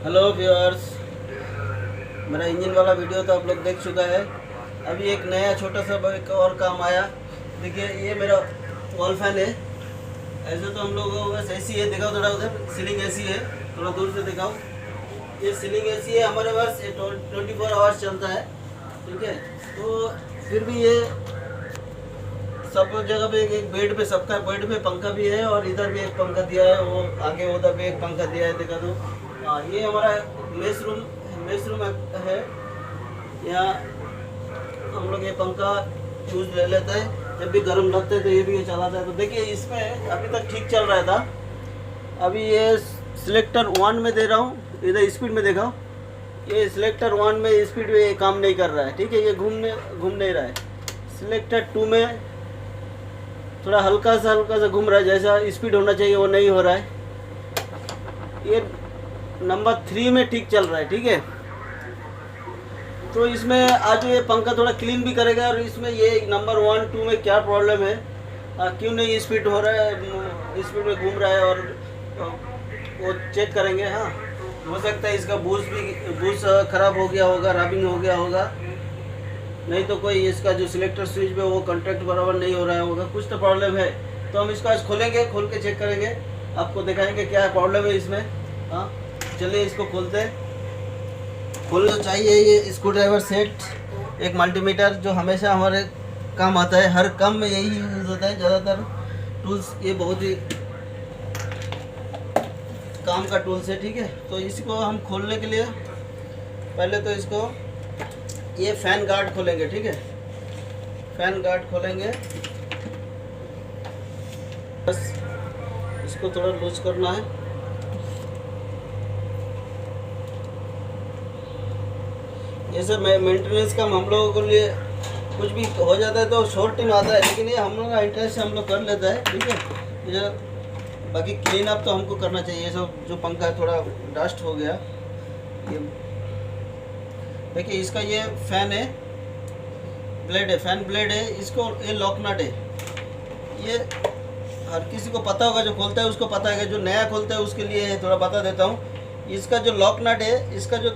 Hello viewers, मेरा engine वाला video तो आप लोग देख चुका है। अभी एक नया छोटा सा एक और काम आया। देखिए, ये मेरा वॉल फैन है। ऐसे तो हम लोग बस एसी है, दिखाओ थोड़ा, उधर सीलिंग एसी है, थोड़ा दूर से दिखाओ। ये सीलिंग एसी है हमारे पास, ये 24 आवर्स चलता है। ठीक है, तो फिर भी ये सब जगह पे एक बेड पे, सबका बेड में पंखा भी है और इधर भी एक पंखा दिया है, वो आगे उधर भी एक पंखा दिया है, दिखा दो। हाँ, ये हमारा मेस रूम है। यहाँ हम लोग ये पंखा यूज ले लेते हैं, जब भी गर्म लगता है तो ये भी ये चलाता है। तो देखिए, इसमें अभी तक ठीक चल रहा था। अभी ये सिलेक्टर 1 में दे रहा हूँ, इधर स्पीड में देखा, ये सिलेक्टर 1 में स्पीड में ये काम नहीं कर रहा है। ठीक है, ये घूम नहीं रहा है। सिलेक्टर 2 में थोड़ा हल्का सा घूम रहा है, जैसा स्पीड होना चाहिए वो नहीं हो रहा है। ये नंबर 3 में ठीक चल रहा है। ठीक है, तो इसमें आज ये पंखा थोड़ा क्लीन भी करेगा और इसमें ये नंबर 1 2 में क्या प्रॉब्लम है, क्यों नहीं स्पीड हो रहा है, स्पीड में घूम रहा है, और वो चेक करेंगे। हाँ, हो सकता है इसका बूस्ट ख़राब हो गया होगा, रबिंग हो गया होगा, नहीं तो कोई इसका जो सिलेक्टर स्विच पे वो कॉन्टैक्ट बराबर नहीं हो रहा होगा, कुछ तो प्रॉब्लम है। तो हम इसको आज खोलेंगे, खोल के चेक करेंगे, आपको दिखाएंगे क्या है प्रॉब्लम है इसमें। हाँ, चलिए इसको खोलते हैं। खोलना चाहिए ये स्क्रू ड्राइवर सेट, एक मल्टीमीटर जो हमेशा हमारे काम आता है, हर काम में यही यूज़ होता है ज़्यादातर टूल्स। ये बहुत ही काम का टूल्स है। ठीक है, तो इसको हम खोलने के लिए पहले तो इसको ये फैन गार्ड खोलेंगे। ठीक है, फैन गार्ड खोलेंगे, बस इसको थोड़ा लूज करना है। जैसे मेंटेनेंस का हम लोगों के लिए कुछ भी हो जाता है तो शॉर्ट टाइम आता है, लेकिन ये हम लोग का इंटरेस्ट से हम लोग कर लेता है। ठीक है, ये बाकी क्लीन अप तो हमको करना चाहिए। ये सब जो पंखा है थोड़ा डस्ट हो गया, ये देखिए, इसका ये फैन है, ब्लेड है, फैन ब्लेड है, इसको ये लॉक नट है। ये हर किसी को पता होगा, जो खोलता है उसको पता है, जो नया खोलता है उसके लिए थोड़ा बता देता हूँ। इसका जो लॉक नट है, इसका जो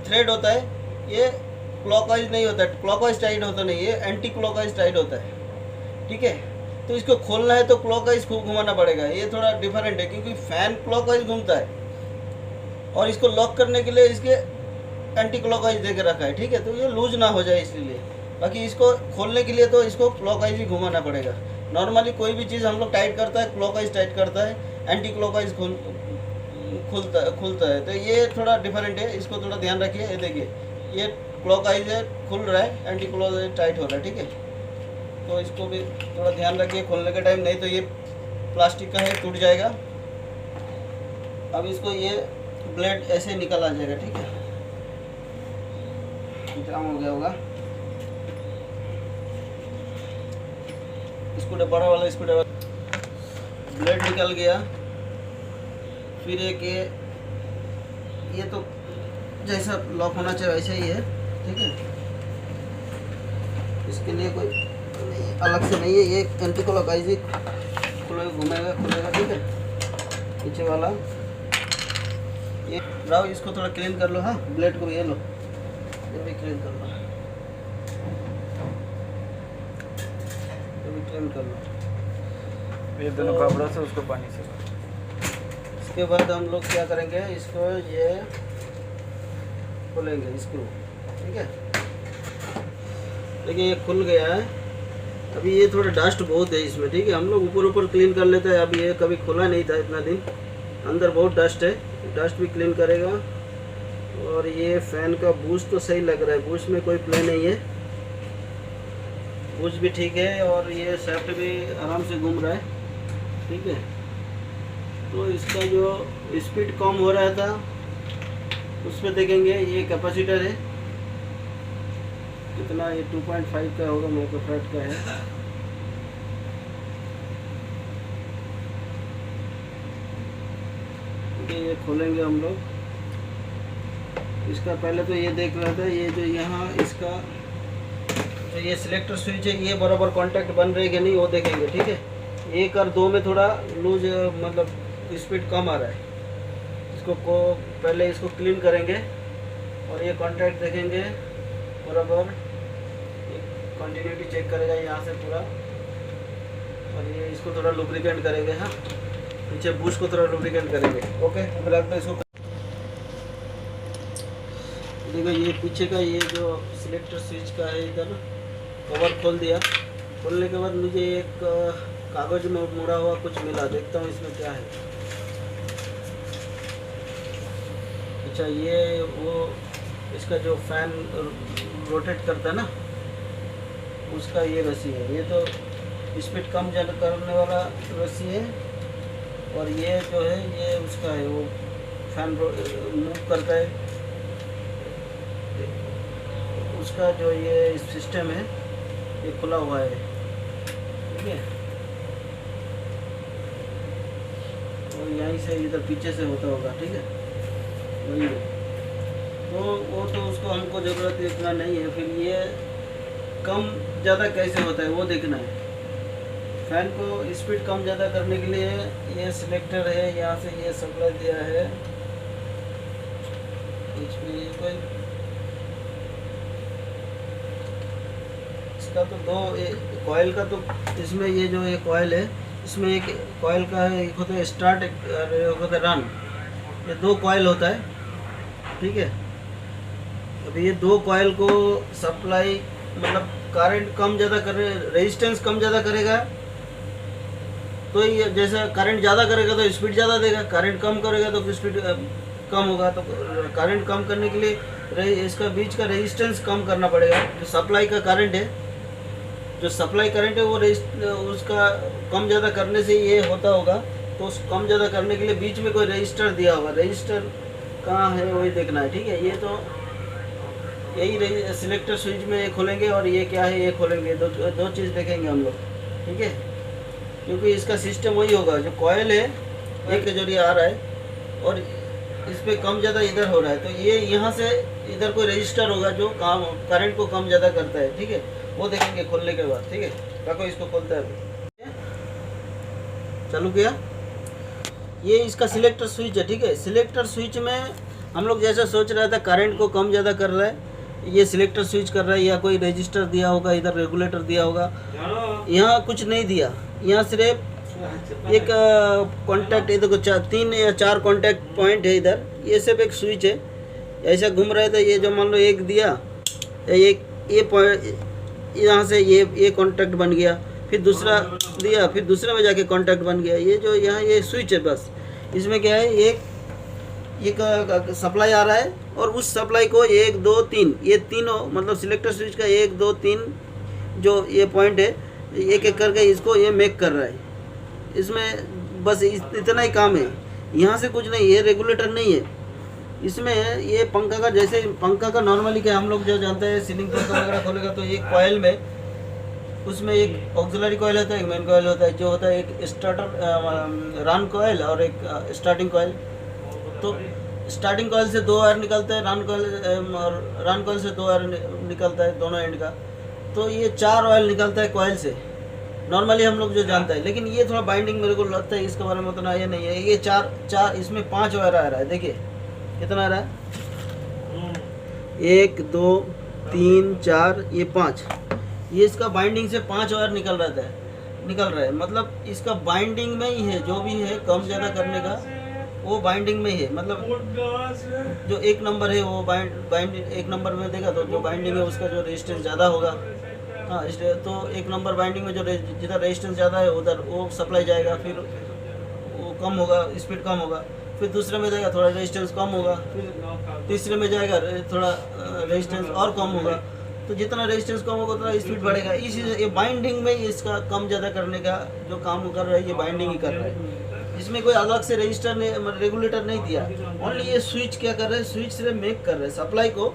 थ्रेड होता है, ये क्लॉकवाइज नहीं होता है, क्लॉकवाइज टाइट होता नहीं, ये एंटी क्लॉकवाइज टाइट होता है। ठीक है, तो इसको खोलना है तो क्लॉकवाइज खूब घुमाना पड़ेगा। ये थोड़ा डिफरेंट है, क्योंकि फैन क्लॉकवाइज घूमता है और इसको लॉक करने के लिए इसके एंटी क्लॉकवाइज दे के रखा है। ठीक है, तो ये लूज ना हो जाए इसलिए। बाकी इसको खोलने के लिए तो इसको क्लॉकवाइज ही घुमाना पड़ेगा। नॉर्मली कोई भी चीज़ हम लोग टाइट करता है, क्लॉकवाइज टाइट करता है, एंटी क्लॉकवाइज खुलता है। तो ये थोड़ा डिफरेंट है, इसको थोड़ा ध्यान रखिए। ये देखिए, ये क्लॉकवाइज है, खुल रहा है, एंटी क्लॉकवाइज टाइट हो रहा है। ठीक है, तो इसको भी थोड़ा ध्यान रखिए खोलने के टाइम, नहीं तो ये प्लास्टिक का है, टूट जाएगा। अब इसको ये ब्लेड ऐसे निकल आ जाएगा। ठीक है, जाम हो गया होगा। स्क्रू बड़ा वाला स्क्रू ड्राइवर ब्लेड निकल गया। फिर एक ये तो जैसा लॉक होना चाहिए वैसा ही है। ठीक है, इसके लिए कोई अलग से नहीं है, ये एंटी क्लॉकवाइज ही घूमेगा खुलेगा। ठीक है, पीछे वाला ये राव, इसको थोड़ा क्लीन कर लो। हाँ, ब्लेड को ये लो, ये भी क्लीन कर लो, ये भी क्लीन कर लो, ये दोनों कपड़ों से उसको पानी से। इसके बाद हम लोग क्या करेंगे, इसको ये खोलेंगे स्क्रू। ठीक है, देखिए ये खुल गया है। अभी ये थोड़ा डस्ट बहुत है इसमें। ठीक है, हम लोग ऊपर क्लीन कर लेते हैं। अभी ये कभी खुला नहीं था इतना दिन, अंदर बहुत डस्ट है, डस्ट भी क्लीन करेगा। और ये फैन का बूस्ट तो सही लग रहा है, बूस्ट में कोई प्ले नहीं है, बूस्ट भी ठीक है, और ये शाफ्ट भी आराम से घूम रहा है। ठीक है, तो इसका जो स्पीड कम हो रहा था उस पर देखेंगे, ये कैपेसिटर है कितना, ये 2.5 का होगा, माइक्रोफैराड का है। ये खोलेंगे हम लोग। इसका पहले तो ये देख रहा था, ये जो यहाँ इसका जो ये सिलेक्टर स्विच है, ये बराबर कांटेक्ट बन रही है कि नहीं वो देखेंगे। ठीक है, 1 और 2 में थोड़ा लूज, मतलब स्पीड कम आ रहा है, को पहले इसको क्लीन करेंगे और ये कॉन्टैक्ट देखेंगे बराबर, कंटिन्यूटी चेक करेगा यहाँ से पूरा, और ये इसको थोड़ा लुब्रिकेंट करेंगे। हाँ, पीछे बुश को थोड़ा लुब्रिकेंट करेंगे। ओके, अब लगता है इसको। देखो ये पीछे का ये जो सिलेक्टर स्विच का है इधर कवर खोल दिया। खोलने के बाद मुझे एक कागज में मुड़ा हुआ कुछ मिला, देखता हूँ इसमें क्या है। अच्छा, ये वो इसका जो फैन रोटेट करता है ना, उसका ये रस्सी है। ये तो स्पीड कम ज़्यादा करने वाला रस्सी है, और ये जो है ये उसका है, वो फैन मूव करता है उसका जो ये सिस्टम है, ये खुला हुआ है। ठीक है, और यहीं से इधर पीछे से होता होगा। ठीक है, वही है। तो वो तो उसको हमको ज़रूरत देखना नहीं है। फिर ये कम ज़्यादा कैसे होता है वो देखना है। फैन को स्पीड कम ज़्यादा करने के लिए ये सिलेक्टर है, यहाँ से ये सप्लाई दिया है HP कोई। इसका तो दो कॉइल का, तो इसमें ये जो एक कॉइल है, इसमें एक कॉइल का है, एक होता है स्टार्ट, एक होता है रन। ये दो कॉइल होता है। ठीक है, अभी ये दो कॉइल को सप्लाई मतलब करंट कम ज़्यादा करे, रेजिस्टेंस कम ज़्यादा करेगा तो ये जैसे करंट ज़्यादा करेगा तो स्पीड ज़्यादा देगा, करंट कम करेगा तो स्पीड कम होगा। तो करंट कम करने के लिए इसका बीच का रेजिस्टेंस कम करना पड़ेगा। जो सप्लाई का करंट है, जो सप्लाई करंट है वो उसका कम ज़्यादा करने से ये होता होगा। तो उस कम ज़्यादा करने के लिए बीच में कोई रजिस्टर दिया होगा, रजिस्टर कहाँ है वही देखना है। ठीक है, ये तो यही सिलेक्टर स्विच में ये खोलेंगे, और ये क्या है ये खोलेंगे, दो चीज़ देखेंगे हम लोग। ठीक है, क्योंकि इसका सिस्टम वही होगा, जो कॉयल है एक के जरिए आ रहा है और इस पर कम ज़्यादा इधर हो रहा है, तो ये यहाँ से इधर कोई रजिस्टर होगा जो काम करंट को कम ज़्यादा करता है। ठीक है, वो देखेंगे खोलने के बाद। ठीक है, काको इसको खोलता है अभी, चालू किया। ये इसका सिलेक्टर स्विच है। ठीक है, सिलेक्टर स्विच में हम लोग जैसा सोच रहा था करंट को कम ज़्यादा कर रहा है, ये सिलेक्टर स्विच कर रहा है, या कोई रजिस्टर दिया होगा, इधर रेगुलेटर दिया होगा। यहाँ कुछ नहीं दिया, यहाँ सिर्फ एक कॉन्टैक्ट, देखो तीन या चार कॉन्टैक्ट पॉइंट है इधर। ये सिर्फ एक स्विच है, ऐसा घूम रहा है। तो ये जो मान लो एक दिया, एक ये पॉइंट यहाँ से ये कॉन्टैक्ट बन गया, फिर दूसरा दिया, फिर दूसरे में जाके कॉन्टैक्ट बन गया। ये जो यहाँ ये स्विच है, बस इसमें क्या है, एक सप्लाई आ रहा है, और उस सप्लाई को 1 2 3 ये तीनों मतलब सिलेक्टर स्विच का 1 2 3 जो ये पॉइंट है, एक एक करके इसको ये मेक कर रहा है। इसमें बस इतना ही काम है, यहाँ से कुछ नहीं। ये रेगुलेटर नहीं है इसमें। ये पंखा का, जैसे पंखा का नॉर्मली क्या हम लोग जो जानते हैं, सीलिंग पंखा वगैरह खोलेगा तो एक कॉयल में, उसमें एक ऑक्सिलरी कॉयल होता है, एक मेन कॉयल होता है, जो होता है एक स्टार्टर रन कॉयल और एक स्टार्टिंग कॉयल। तो स्टार्टिंग कॉयल से 2 वायर निकलता है, रन कॉयल से 2 वायर निकलता है दोनों एंड का। तो ये 4 ऑयल निकलता है कॉयल से, नॉर्मली हम लोग जो जानते हैं। लेकिन ये थोड़ा बाइंडिंग मेरे को लगता है इसके बारे में उतना ये नहीं है। ये चार इसमें 5 वायर आ रहा है। देखिए कितना आ रहा है, 1 2 3 4 ये 5। ये इसका बाइंडिंग से 5 वायर निकल रहा है। मतलब इसका बाइंडिंग में ही है, जो भी है कम ज़्यादा करने का वो बाइंडिंग में ही है। मतलब जो 1 नंबर है वो बाइंड 1 नंबर में देगा, तो जो बाइंडिंग है उसका जो रेजिस्टेंस ज़्यादा होगा। हाँ, तो 1 नंबर बाइंडिंग में जो जिधर रेजिस्टेंस ज़्यादा है उधर वो सप्लाई जाएगा, फिर वो कम होगा, स्पीड कम होगा। फिर दूसरे में जाएगा, थोड़ा रेजिस्टेंस कम होगा। फिर तीसरे में जाएगा, थोड़ा रेजिस्टेंस और कम होगा। तो जितना रेजिस्टेंस कम होगा उतना स्पीड बढ़ेगा। इसी ये बाइंडिंग में इसका कम ज़्यादा करने का जो काम कर रहा है, ये बाइंडिंग ही कर रहा है। इसमें कोई अलग से रजिस्टर ने रेगुलेटर नहीं दिया। ओनली ये स्विच क्या कर रहा है, स्विच से मेक कर रहे हैं सप्लाई को।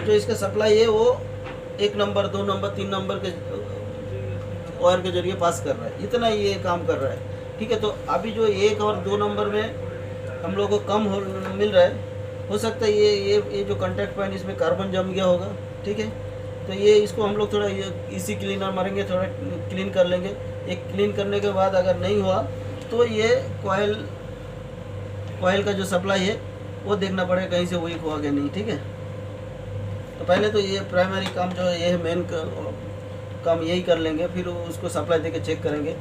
जो इसका सप्लाई है वो 1 नंबर 2 नंबर 3 नंबर के वायर के जरिए पास कर रहा है। इतना ही ये काम कर रहा है। ठीक है, तो अभी जो 1 और 2 नंबर में हम लोग को कम मिल रहा है, हो सकता है ये जो कॉन्टैक्ट पॉइंट इसमें कार्बन जम गया होगा। ठीक है, तो ये इसको हम लोग थोड़ा इसी क्लीनर मारेंगे, थोड़ा क्लीन कर लेंगे। एक क्लीन करने के बाद अगर नहीं हुआ तो ये कॉयल ऑयल का जो सप्लाई है वो देखना पड़ेगा कहीं से वीक हुआ कि नहीं, ठीक है। तो पहले तो ये प्राइमरी काम जो है, ये है मेन काम यही कर लेंगे, फिर उसको सप्लाई देके चेक करेंगे।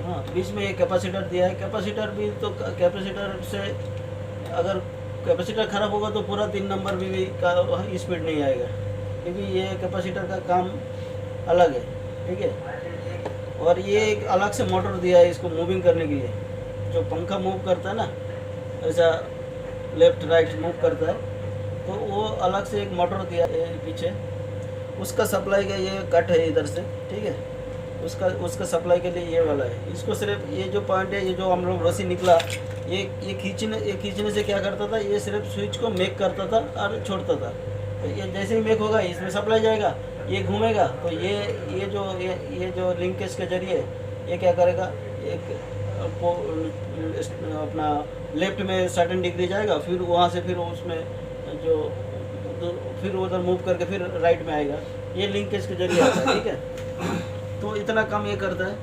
हाँ, बीच में ये कैपेसिटर दिया है, कैपेसिटर भी तो कैपेसिटर से अगर कैपेसिटर ख़राब होगा तो पूरा 3 नंबर भी का स्पीड नहीं आएगा, क्योंकि ये कैपेसिटर का काम अलग है, ठीक है। और ये एक अलग से मोटर दिया है इसको मूविंग करने के लिए, जो पंखा मूव करता है ना, ऐसा लेफ्ट राइट मूव करता है, तो वो अलग से एक मोटर दिया है पीछे, उसका सप्लाई का ये कट है इधर से, ठीक है। उसका सप्लाई के लिए ये वाला है। इसको सिर्फ ये जो पॉइंट है, ये जो हम लोग रस्सी निकला, ये खींचने से क्या करता था, ये सिर्फ स्विच को मेक करता था और छोड़ता था। तो ये जैसे ही मेक होगा इसमें सप्लाई जाएगा, ये घूमेगा, तो ये जो लिंकेज के जरिए ये क्या करेगा, एक अपना लेफ्ट में सर्टेन डिग्री जाएगा, फिर वहाँ से फिर उसमें जो फिर उधर मूव करके फिर राइट में आएगा। ये लिंकेज के जरिए आता है, ठीक है। तो इतना काम ये करता है।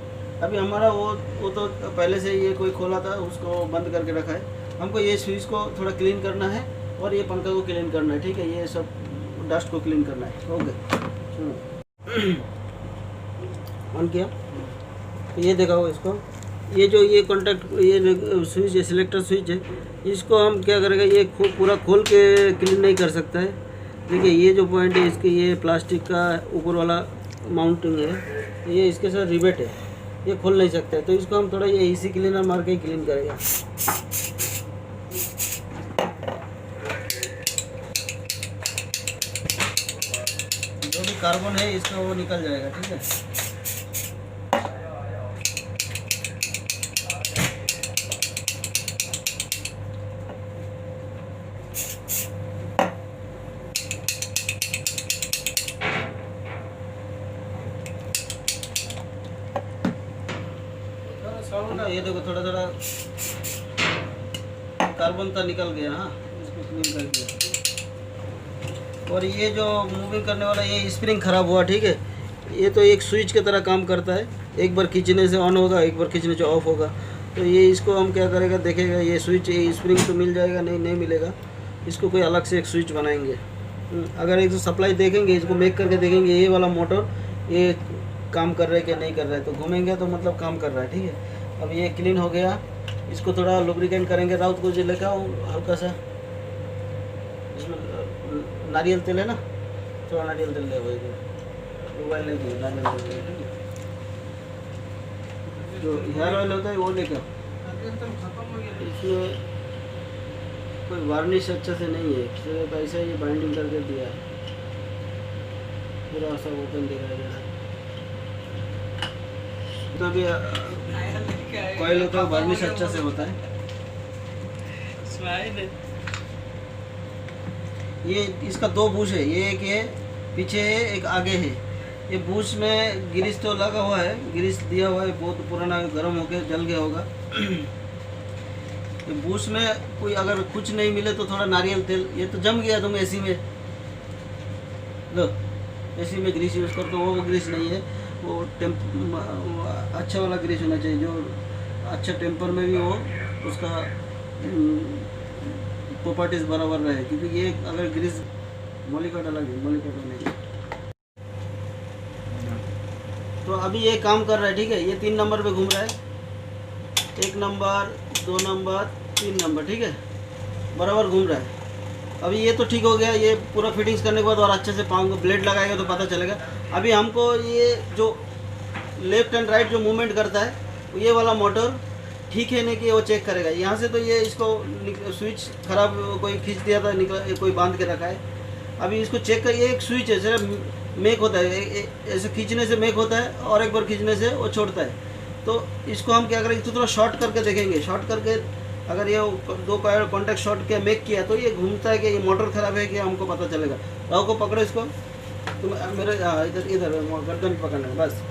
अभी हमारा वो तो पहले से ये कोई खोला था, उसको बंद करके रखा है। हमको ये स्विच को थोड़ा क्लीन करना है और ये पंखा को क्लीन करना है, ठीक है। ये सब डस्ट को क्लीन करना है। ओके, सुनो, ऑन किया तो ये देखा हो इसको, ये कॉन्टैक्ट, ये स्विच है, सिलेक्टर स्विच है, इसको हम क्या करेंगे, ये पूरा खोल के क्लीन नहीं कर सकता है। देखिए ये जो पॉइंट है इसके, ये प्लास्टिक का ऊपर वाला माउंटिंग है, ये इसके साथ रिवेट है, ये खोल नहीं सकता है। तो इसको हम थोड़ा ये इसी क्लीनर मार के ही क्लीन करेंगे। जो भी कार्बन है इसका वो निकल जाएगा, ठीक है। ये देखो थोड़ा थोड़ा कार्बन तो निकल गया। हाँ, इसको क्लीन कर दिया। और ये जो मूविंग करने वाला ये स्प्रिंग ख़राब हुआ, ठीक है। ये तो एक स्विच की तरह काम करता है, एक बार खींचने से ऑन होगा, एक बार खींचने से ऑफ होगा। तो ये इसको हम क्या करेगा, देखेगा ये स्विच, ये स्प्रिंग तो मिल जाएगा, नहीं मिलेगा, इसको कोई अलग से एक स्विच बनाएंगे। अगर एक सप्लाई देखेंगे, इसको मेक करके देखेंगे ये वाला मोटर ये काम कर रहा है कि नहीं कर रहा है, तो घूमेंगे तो मतलब काम कर रहा है, ठीक है। अब ये क्लीन हो गया, इसको थोड़ा लुब्रिकेंट करेंगे। राउत को जो लेकर हल्का सा इसमें नारियल तेल है ना, थोड़ा नारियल तेल ले, वही मोबाइल नहीं दिए, नारियल तेल ठीक है। जो हेयर ऑयल होता है वो लेकर, इसमें कोई वार्निश अच्छा से नहीं है, सिर्फ ऐसा ही बाइंडिंग करके दिया है, पूरा सब ओपन दिखाया गया है। तो भी कोयल होता है, वार्निश अच्छा से होता है। ये इसका 2 बूश है, ये एक है पीछे है, एक आगे है। ये बूश में ग्रीस तो लगा हुआ है, ग्रीस दिया हुआ है, बहुत पुराना, गर्म होकर जल गया होगा। ये बूश में कोई अगर कुछ नहीं मिले तो थोड़ा नारियल तेल, ये तो जम गया तुम एसी में, लो एसी में ग्रीस यूज़ करते हो, वो ग्रीस नहीं है, वो अच्छा वाला ग्रीस होना चाहिए, जो अच्छा टेम्पर में भी हो, उसका प्रॉपर्टीज बराबर रहे। क्योंकि ये अगर ग्रीस मोलिकट अलग है, मोलिकट नहीं। तो अभी ये काम कर रहा है, ठीक है। ये 3 नंबर पे घूम रहा है, 1 नंबर 2 नंबर 3 नंबर, ठीक है, बराबर घूम रहा है। अभी ये तो ठीक हो गया, ये पूरा फिटिंग्स करने के बाद और अच्छे से पाँव ब्लेड लगाएगा तो पता चलेगा। अभी हमको ये जो लेफ्ट एंड राइट जो मूवमेंट करता है, ये वाला मोटर ठीक है नहीं कि वो चेक करेगा। यहाँ से तो ये इसको स्विच ख़राब कोई खींच दिया था, निकला, कोई बांध के रखा है। अभी इसको चेक कर, ये एक स्विच है, सिर्फ मेक होता है, ऐसे खींचने से मेक होता है और एक बार खींचने से वो छोड़ता है। तो इसको हम क्या करेंगे, तो थोड़ा शॉर्ट करके देखेंगे। शॉर्ट करके अगर ये 2 कॉन्टैक्ट शॉर्ट किया, मेक किया, तो ये घूमता है कि ये मोटर ख़राब है कि हमको पता चलेगा। राव को पकड़ो इसको, तुम मेरे इधर गर्दन पकड़ना बस,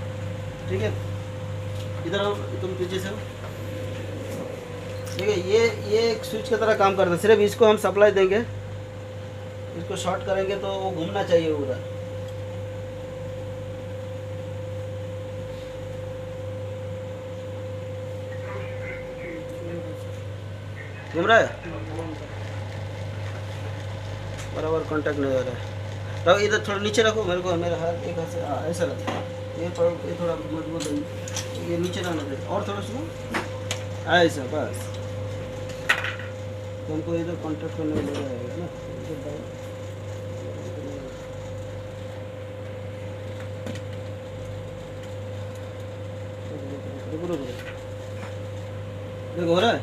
ठीक है। इधर तुम पीछे से, ठीक है। ये एक स्विच की तरह काम करता है, सिर्फ इसको हम सप्लाई देंगे, इसको शॉर्ट करेंगे तो वो घूमना चाहिए पूरा। घूम रहा है, बराबर कांटेक्ट नहीं हो रहा है। रखो इधर थोड़ा नीचे रखो, मेरे को मेरा हाथ एक हाथ से ऐसा रखो, ये थोड़ा मजबूत है, ये नीचे रहना चाहिए और थोड़ा सुनो ऐसा बस। तुमको इधर कांटेक्ट करने में लगा है ना, देखो हो रहा है,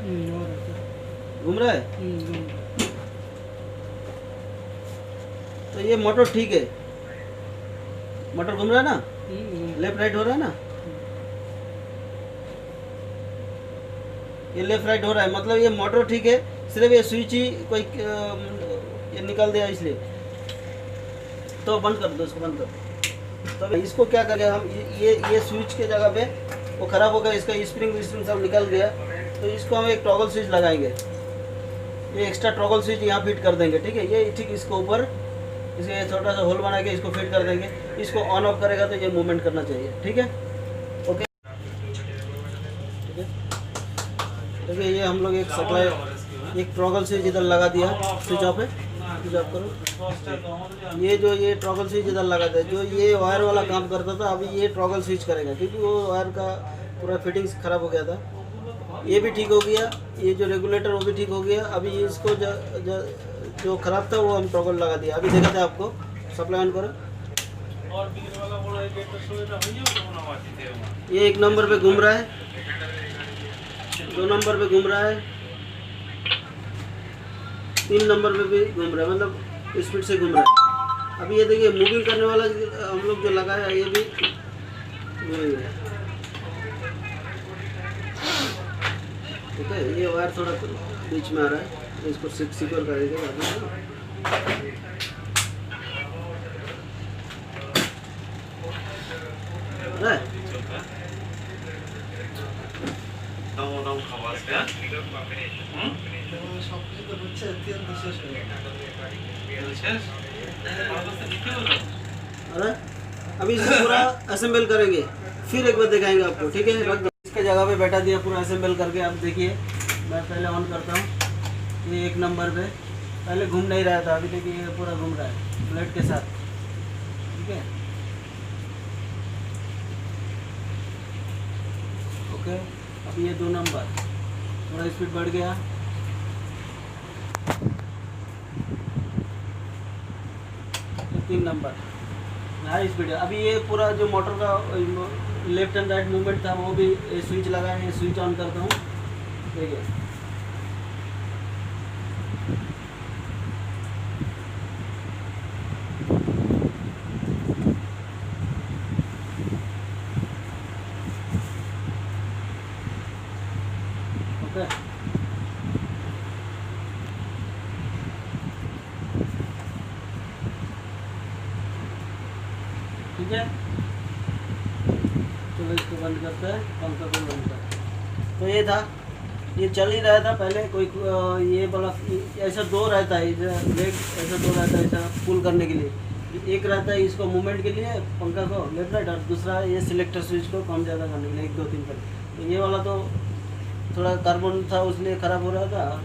घूम रहा है। तो ये मोटर ठीक है, मोटर घूम रहा है ना, लेफ्ट राइट हो रहा है ना, ये लेफ्ट राइट हो रहा है, मतलब ये मोटर ठीक है, सिर्फ ये स्विच ही कोई ये निकाल दिया इसलिए। तो बंद कर दो इसको, बंद कर। तो इसको क्या करें हम, ये स्विच के जगह पे वो ख़राब हो गया, इसका स्प्रिंग सब निकल गया, तो इसको हम एक टॉगल स्विच लगाएंगे, ये एक्स्ट्रा टॉगल स्विच यहाँ फिट कर देंगे, ठीक है। ये ठीक इसके ऊपर इसे छोटा सा होल बना के इसको फिट कर देंगे, इसको ऑन ऑफ करेगा तो ये मूवमेंट करना चाहिए, ठीक है। ओके ठीक है, देखिए ये हम लोग एक सप्लाई, एक टॉगल स्विच इधर लगा दिया, स्विच ऑफ है, स्विच ऑफ करो। ये जो ये टॉगल स्विच इधर लगा दिया, जो ये वायर वाला काम करता था, अभी ये टॉगल स्विच करेगा, क्योंकि वो वायर का पूरा फिटिंग्स खराब हो गया था। ये भी ठीक हो गया, ये जो रेगुलेटर वो भी ठीक हो गया। अभी इसको जो खराब था वो हम टॉगल लगा दिया, अभी देखा था आपको। सप्लाई ऑन करो, ये 1 नंबर पे घूम रहा है, 2 नंबर पे घूम रहा है, 3 नंबर पे भी घूम रहा है, मतलब स्पीड से घूम रहा है। अभी ये देखिए मूविंग करने वाला हम लोग जो लगाया है, ये भी ठीक है। ये वायर थोड़ा बीच में आ रहा है, इसको सिक्योर करेंगे अभी ना। अरे अभी इसको पूरा असेंबल करेंगे, फिर एक बार दिखाएंगे आपको, ठीक है। रख दो, इसके जगह पे बैठा दिया पूरा असेंबल करके। आप देखिए मैं पहले ऑन करता हूँ, ये 1 नंबर पे पहले घूम नहीं रहा था, अभी देखिए ये पूरा घूम रहा है ब्लेड के साथ, ठीक है। ओके, अब ये 2 नंबर थोड़ा स्पीड बढ़ गया, ये 3 नंबर हाई स्पीड है। अभी ये पूरा जो मोटर का लेफ्ट एंड राइट मूवमेंट था वो भी स्विच लगा है, स्विच ऑन करता हूँ, देखिए ओके। ठीक है, चलो इसको बंद करते हैं, पंखा को बंद करते हैं। तो ये था, ये चल ही रहा था पहले, कोई ये वाला ऐसा 2 रहता है, लेग ऐसा 2 रहता है, ऐसा पुल करने के लिए। एक रहता है इसको मूवमेंट के लिए पंखा को लेफ्ट राइट, और दूसरा ये सिलेक्टर स्विच को कम ज़्यादा करने के लिए 1 2 3 पर। तो ये वाला तो थोड़ा कार्बन था उसलिए ख़राब हो रहा था,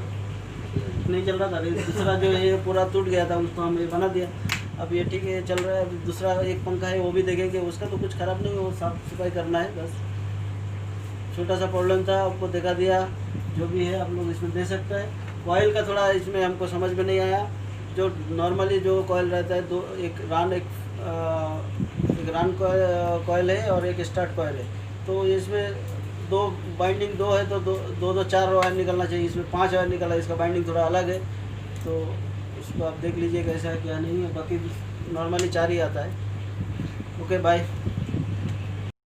नहीं चल रहा था। दूसरा जो ये पूरा टूट गया था उसको हम ये बना दिया, अब ये ठीक है चल रहा है। अभी दूसरा एक पंखा है वो भी देखेंगे, उसका तो कुछ ख़राब नहीं, वो साफ़ सफाई करना है बस। छोटा सा प्रॉब्लम था, आपको दिखा दिया, जो भी है आप लोग इसमें दे सकते हैं। कॉइल का थोड़ा इसमें हमको समझ में नहीं आया, जो नॉर्मली जो कॉइल रहता है, एक रान कॉइल है और एक स्टार्ट कॉइल है। तो इसमें 2 बाइंडिंग 2 है, तो 2 4 वायर निकलना चाहिए, इसमें 5 वायर निकला, इसका बाइंडिंग थोड़ा अलग है, तो उसको आप देख लीजिए कैसा है क्या नहीं है। बाकी नॉर्मली 4 ही आता है। Okay bye.